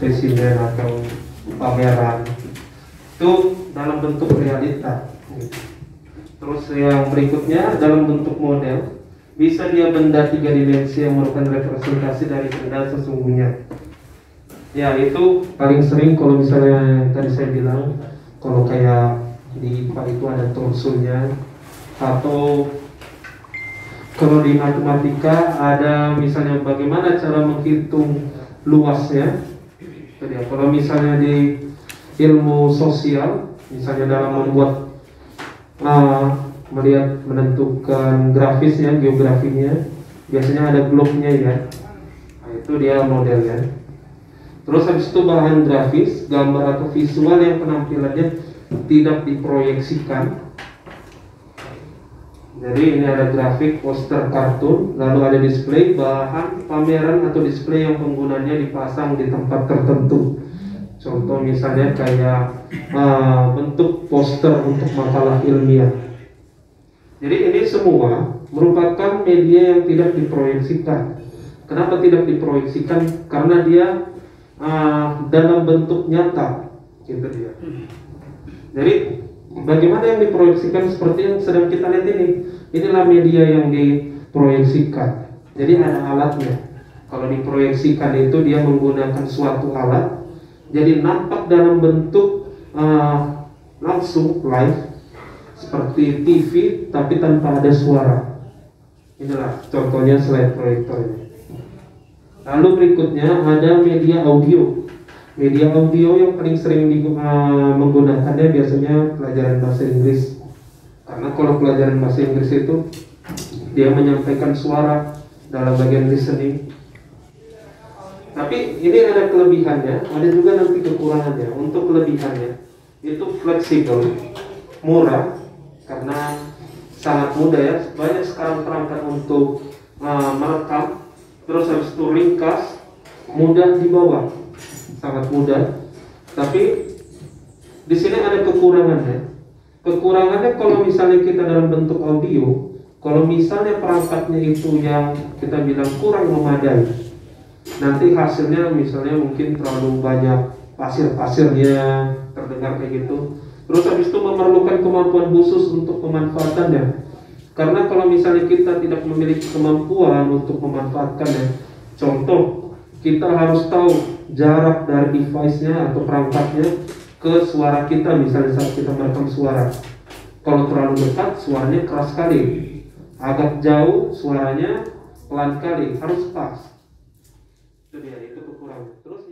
spesimen atau pameran itu dalam bentuk realita. Terus yang berikutnya dalam bentuk model, bisa dia benda 3 dimensi yang merupakan representasi dari benda sesungguhnya. Ya itu paling sering kalau misalnya tadi saya bilang, kalau kayak di IPA itu ada torsulnya, atau kalau di matematika ada misalnya bagaimana cara menghitung luasnya. Kalau misalnya di ilmu sosial, misalnya dalam membuat melihat menentukan grafisnya, geografinya, biasanya ada globe-nya ya. Nah, itu dia modelnya. Terus habis itu bahan grafis, gambar atau visual yang penampilannya tidak diproyeksikan. Jadi ini ada grafik, poster, kartun, lalu ada display, bahan pameran atau display yang penggunanya dipasang di tempat tertentu. Contoh misalnya kayak bentuk poster untuk makalah ilmiah. Jadi ini semua merupakan media yang tidak diproyeksikan. Kenapa tidak diproyeksikan? Karena dia dalam bentuk nyata, gitu dia. Jadi bagaimana yang diproyeksikan seperti yang sedang kita lihat ini? Inilah media yang diproyeksikan. Jadi ada alatnya. Kalau diproyeksikan itu dia menggunakan suatu alat, jadi nampak dalam bentuk langsung live seperti TV tapi tanpa ada suara. Inilah contohnya slide proyektor ini. Lalu berikutnya ada media audio. Media audio yang paling sering menggunakannya biasanya pelajaran bahasa Inggris. Karena kalau pelajaran bahasa Inggris itu dia menyampaikan suara dalam bagian listening. Tapi ini ada kelebihannya, ada juga nanti kekurangannya. Untuk kelebihannya itu fleksibel, murah, karena sangat mudah ya. Banyak sekarang perangkat untuk merekam. Terus habis itu ringkas, mudah dibawa, sangat mudah. Tapi di sini ada kekurangannya. Kekurangannya kalau misalnya kita dalam bentuk audio, kalau misalnya perangkatnya itu yang kita bilang kurang memadai, nanti hasilnya misalnya mungkin terlalu banyak pasir-pasirnya, terdengar kayak gitu. Terus habis itu memerlukan kemampuan khusus untuk pemanfaatannya. Karena kalau misalnya kita tidak memiliki kemampuan untuk memanfaatkannya, contoh kita harus tahu jarak dari device-nya atau perangkatnya ke suara kita, misalnya saat kita merekam suara. Kalau terlalu dekat suaranya keras sekali, agak jauh suaranya pelan kali, harus pas. Itu dia, itu kekurangan. Terus